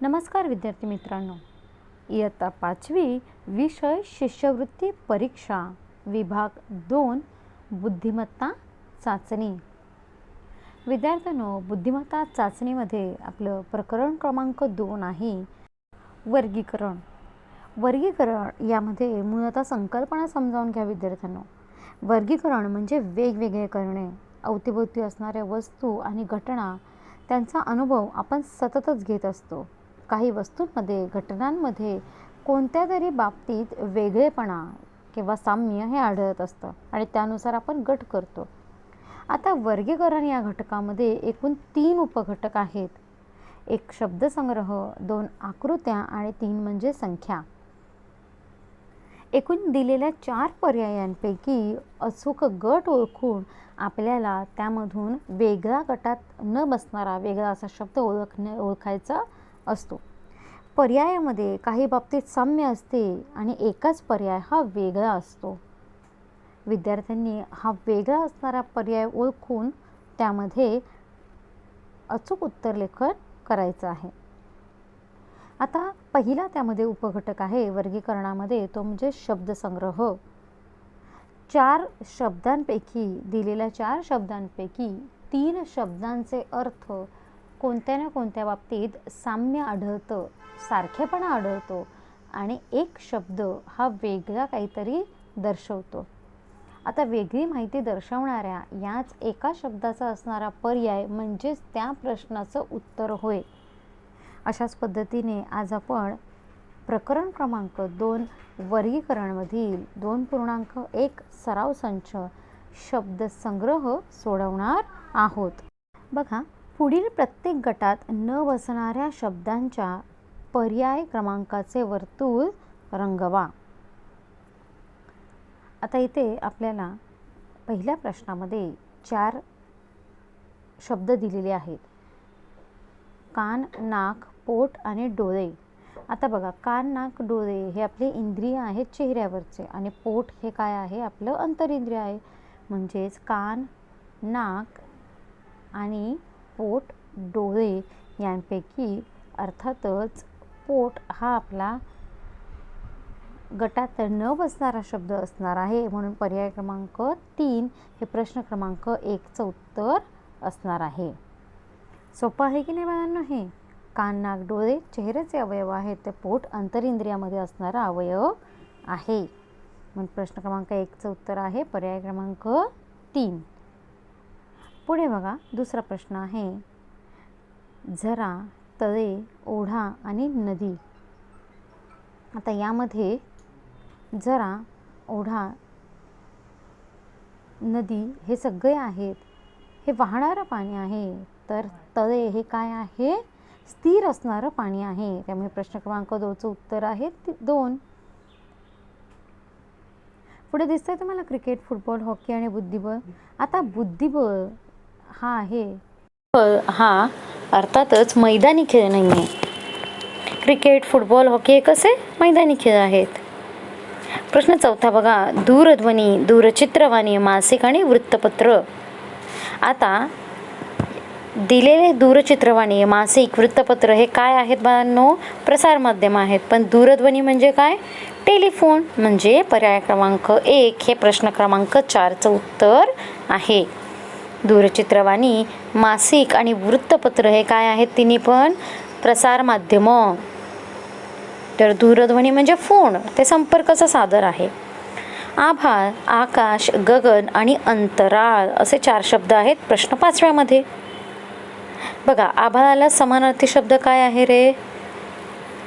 नमस्कार विद्यार्थी मित्रांनो, इयत्ता 5वी विषय शिष्यवृत्ती परीक्षा विभाग 2 बुद्धिमत्ता चाचणी. विद्यार्थ्यांनो, बुद्धिमत्ता चाचणीमध्ये आपलं प्रकरण क्रमांक 2 आहे वर्गीकरण. वर्गीकरण यामध्ये मूलतः संकल्पना समजावून घ्या विद्यार्थ्यांनो. वर्गीकरण म्हणजे वेगवेगळे करणे. अवतीभोवती असणाऱ्या वस्तू आणि घटना त्यांचा अनुभव आपण सततच घेत असतो. काही वस्तूंमध्ये, घटनांमध्ये कोणत्या तरी बाबतीत वेगळेपणा किंवा साम्य हे आढळत असतं आणि त्यानुसार आपण गट करतो. आता वर्गीकरण या घटकामध्ये एकूण 3 उपघटक आहेत. एक शब्दसंग्रह, 2 आकृत्या आणि 3 म्हणजे संख्या. एकूण दिलेल्या 4 पर्यायांपैकी अचूक गट ओळखून आपल्याला त्यामधून वेगळा गटात न बसणारा वेगळा असा शब्द ओळखायचा असतो. पर्यायामध्ये काही बाबतीत साम्य असते आणि एकच पर्याय हा वेगळा असतो. विद्यार्थ्यांनी हा वेगळा असणारा पर्याय ओळखून त्यामध्ये अचूक उत्तरलेखन करायचं आहे. आता पहिला त्यामध्ये उपघटक आहे वर्गीकरणामध्ये, तो म्हणजे शब्दसंग्रह. 4 शब्दांपैकी, दिलेल्या 4 शब्दांपैकी 3 शब्दांचे अर्थ कोणत्या ना कोणत्या बाबतीत साम्य आढळतं, सारखेपणा आढळतो आणि एक शब्द हा वेगळा काहीतरी दर्शवतो. आता वेगळी माहिती दर्शवणाऱ्या याच एका शब्दाचा असणारा पर्याय म्हणजेच त्या प्रश्नाचं उत्तर होय. अशाच पद्धतीने आज आपण प्रकरण क्रमांक 2 वर्गीकरणमधील 2.1 सराव संच शब्दसंग्रह सोडवणार आहोत. बघा, पुढील प्रत्येक गटात न बसणाऱ्या शब्दांच्या पर्याय क्रमांकाचे वर्तुळ रंगवा. आता इथे आपल्याला पहिल्या प्रश्नामध्ये 4 शब्द दिलेले आहेत. कान, नाक, पोट आणि डोळे. आता बघा, कान, नाक, डोळे हे आपले इंद्रिय आहेत चेहऱ्यावरचे आणि पोट हे काय आहे, आपलं अंतरिंद्रिय आहे. म्हणजेच कान, नाक आणि पोट, डोळे यांपैकी अर्थातच पोट हा आपला गटात न बसणारा शब्द असणार आहे. म्हणून पर्याय क्रमांक 3 हे प्रश्न क्रमांक 1चं उत्तर असणार आहे. सोपं आहे की नाही बाळांनो? हे कान, नाक, डोळे चेहऱ्याचे अवयव आहेत, ते पोट अंतरिंद्रियामध्ये असणारा अवयव आहे. म्हणून प्रश्न क्रमांक 1चं उत्तर आहे पर्याय क्रमांक 3. पुढे बघा, दुसरा प्रश्न आहे झरा, तळे, ओढा आणि नदी. आता यामध्ये झरा, ओढा, नदी हे सगळे आहेत, हे वाहणारं पाणी आहे. तर तळे हे काय आहे, स्थिर असणारं पाणी आहे. त्यामुळे प्रश्न क्रमांक 2चं उत्तर आहे 2. पुढे दिसतंय तुम्हाला क्रिकेट, फुटबॉल, हॉकी आणि बुद्धिबळ. आता बुद्धिबळ हा आहे, हा अर्थातच मैदानी खेळ नाही आहे. क्रिकेट, फुटबॉल, हॉकी हे कसे मैदानी खेळ आहेत. प्रश्न 4 बघा, दूरध्वनी, दूरचित्रवाणी, मासिक आणि वृत्तपत्र. आता दिलेले दूरचित्रवाणी, मासिक, वृत्तपत्र हे काय आहेत बाळांनो, प्रसारमाध्यम आहेत. पण दूरध्वनी म्हणजे काय, टेलिफोन. म्हणजे पर्याय क्रमांक 1 हे प्रश्न क्रमांक 4चं उत्तर आहे. दूरचित्रवाणी, मासिक आणि वृत्तपत्र हे काय आहेत, तिन्ही पण प्रसारमाध्यम. तर दूरध्वनी म्हणजे फोन, ते संपर्काचं साधन आहे. आभाळ, आकाश, गगन आणि अंतराळ असे 4 शब्द आहेत प्रश्न 5व्यामध्ये. बघा, आभाळाला समानार्थी शब्द काय आहे रे,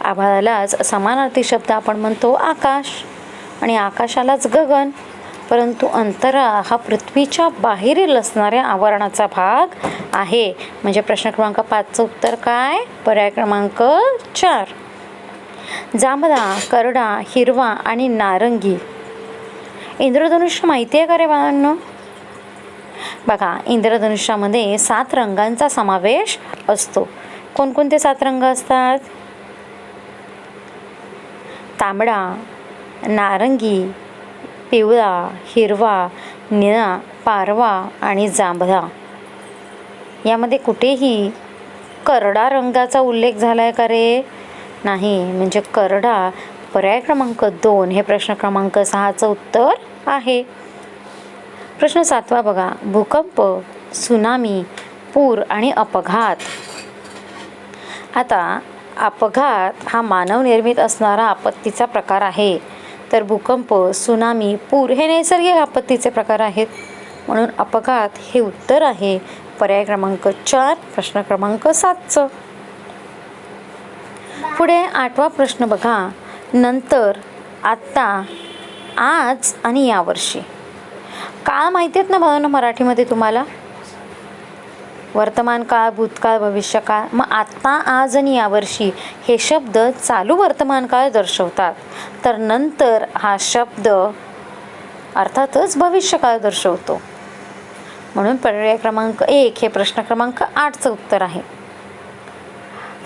आभाळालाच समानार्थी शब्द आपण म्हणतो आकाश आणि आकाशालाच गगन. परंतु अंतराळ हा पृथ्वीच्या बाहेरील असणाऱ्या आवरणाचा भाग आहे. म्हणजे प्रश्न क्रमांक 5चं उत्तर काय, पर्याय क्रमांक 4. जांभळा, करडा, हिरवा आणि नारंगी. इंद्रधनुष्य माहिती आहे का रे बाळांनो? बघा, इंद्रधनुष्यामध्ये 7 रंगांचा समावेश असतो. कोणकोणते 7 रंग असतात, तांबडा, नारंगी, पिवळा, हिरवा, निळा, पारवा आणि जांभळा. यामध्ये कुठेही करडा रंगाचा उल्लेख झाला आहे का रे? नाही, म्हणजे करडा पर्याय क्रमांक 2 हे प्रश्न क्रमांक 6चं उत्तर आहे. प्रश्न 7वा बघा. भूकंप, सुनामी, पूर आणि अपघात. आता अपघात हा मानवनिर्मित असणारा आपत्तीचा प्रकार आहे, तर भूकंप, सुनामी, पूर हे नैसर्गिक आपत्तीचे प्रकार आहेत. म्हणून अपघात हे उत्तर आहे पर्याय क्रमांक 4 प्रश्न क्रमांक 7चं. पुढे 8वा प्रश्न बघा. नंतर, आत्ता, आज आणि यावर्षी. काळ माहिती आहेत ना भावांनो मराठीमध्ये तुम्हाला? वर्तमान काळ, भूतकाळ, भविष्यकाळ. मग आत्ता, आज आणि यावर्षी हे शब्द चालू वर्तमान काळ दर्शवतात, तर नंतर हा शब्द अर्थातच भविष्यकाळ दर्शवतो. म्हणून पर्याय क्रमांक 1 हे प्रश्न क्रमांक 8चं उत्तर आहे.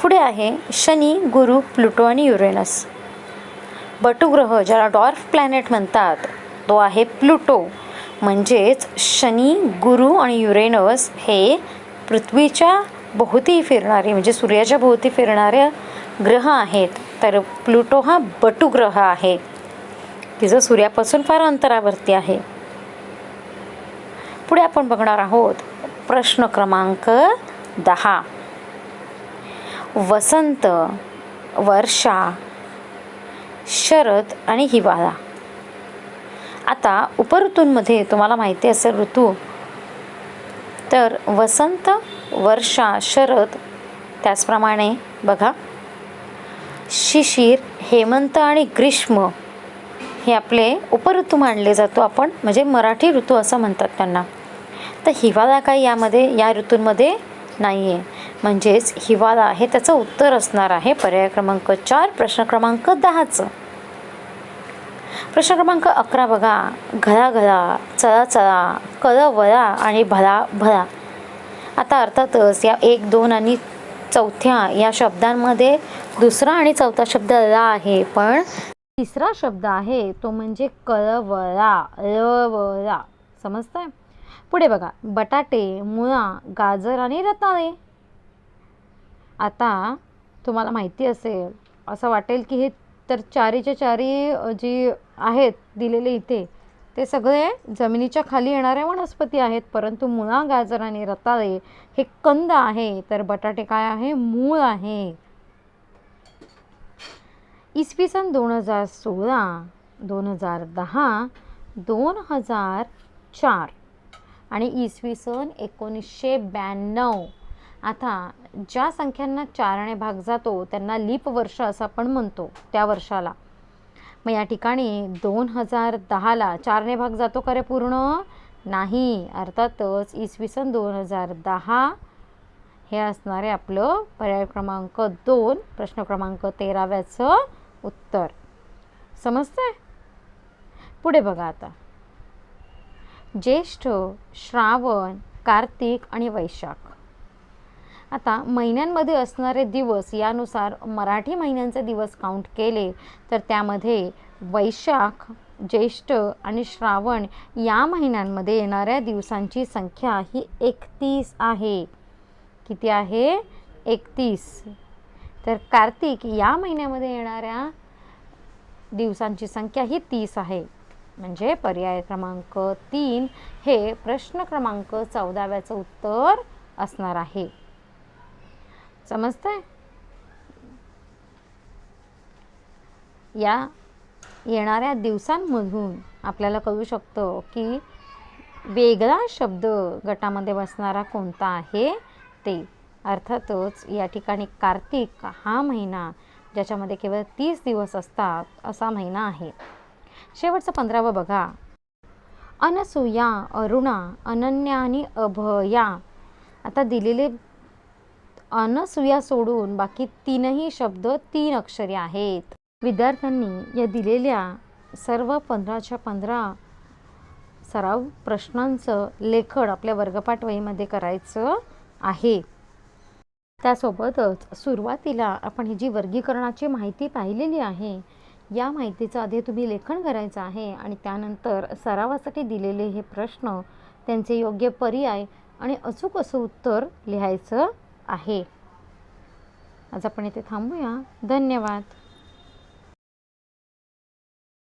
पुढे आहे शनी, गुरु, प्लुटो आणि युरेनस. बटुग्रह ज्याला डॉर्फ प्लॅनेट म्हणतात तो आहे प्लुटो. म्हणजेच शनी, गुरु आणि युरेनस हे पृथ्वीच्या भोवती फिरणारे म्हणजे सूर्याच्या भोवती फिरणारे ग्रह आहेत, तर प्लुटो हा बटुग्रह आहे. तिचं सूर्यापासून फार अंतरावरती आहे. पुढे आपण बघणार आहोत प्रश्न क्रमांक 10. वसंत, वर्षा, शरद आणि हिवाळा. आता उपऋतूंमध्ये तुम्हाला माहिती असेल ऋतू, तर वसंत, वर्षा, शरद, त्याचप्रमाणे बघा शिशिर, हेमंत आणि ग्रीष्म हे आपले उपऋतू मानले जातो आपण, म्हणजे मराठी ऋतू असं म्हणतात त्यांना. तर हिवाळा काय या ऋतूंमध्ये नाही आहे, म्हणजेच हिवाळा हे त्याचं उत्तर असणार आहे पर्याय क्रमांक 4 प्रश्न क्रमांक 10चं. प्रश्न क्रमांक 11 बघा. घळाघळा, चळाचळा, कळवळा आणि भला भला. आता अर्थातच या 1, 2 आणि 4थ्या या शब्दांमध्ये दुसरा आणि चौथा शब्द ला आहे, पण तिसरा शब्द आहे तो म्हणजे कळवळा, रवळा. समजतंय? पुढे बघा. बटाटे, मुळा, गाजर आणि रताळे. आता तुम्हाला माहिती असेल, असं वाटेल की हे तर चारीच्या चारी जी आहेत दिलेले इथे ते सगळे जमिनीच्या खाली येणाऱ्या वनस्पती आहेत, परंतु मुळा, गाजर आणि रताळे हे कंद आहे, तर बटाटे काय आहे? मूळ आहे. इसवी सन 2016, 2010, 2004 आणि इसवी सन 1992. आता ज्या संख्यांना 4ने भाग जातो त्यांना लीप वर्ष असं आपण म्हणतो, त्या वर्षाला. मग या ठिकाणी 2010ला 4ने भाग जातो का रे पूर्ण? नाही. अर्थातच इसवी सन 2010 हे असणार आहे आपलं पर्याय क्रमांक 2 प्रश्न क्रमांक 13व्याचं उत्तर. समजतंय? पुढे बघा. आता ज्येष्ठ, श्रावण, कार्तिक आणि वैशाख. आता महिन्यांमध्ये असणारे दिवस यानुसार मराठी महिन्यांचे दिवस काउंट केले तर त्यामध्ये वैशाख, ज्येष्ठ आणि श्रावण या महिन्यांमध्ये येणाऱ्या दिवसांची संख्या ही 31 आहे. किती आहे? 31. तर कार्तिक या महिन्यामध्ये येणाऱ्या दिवसांची संख्या ही 30 आहे. म्हणजे पर्याय क्रमांक 3 हे प्रश्न क्रमांक 14व्याचं उत्तर असणार आहे. समजतंय? या येणाऱ्या दिवसांमधून आपल्याला कळू शकतं की वेगळा शब्द गटामध्ये बसणारा कोणता आहे ते. अर्थातच या ठिकाणी कार्तिक हा महिना ज्याच्यामध्ये केवळ 30 दिवस असतात असा महिना आहे. शेवटचं 15वं बघा. अनसूया, अरुणा, अनन्या आणि अभया. आता दिलेले अनसूया सोडून बाकी 3ही शब्द 3 अक्षरी आहेत. विद्यार्थ्यांनी या दिलेल्या सर्व 15च्या 15 सराव प्रश्नांचं लेखन आपल्या वर्गपाठ वहीमध्ये करायचं आहे. त्यासोबतच सुरुवातीला आपण ही जी वर्गीकरणाची माहिती पाहिलेली आहे या माहितीचं आधी तुम्ही लेखन करायचं आहे आणि त्यानंतर सरावासाठी दिलेले हे प्रश्न, त्यांचे योग्य पर्याय आणि अचूक असं उत्तर लिहायचं आहे. आज आपण इथे थांबूया. धन्यवाद.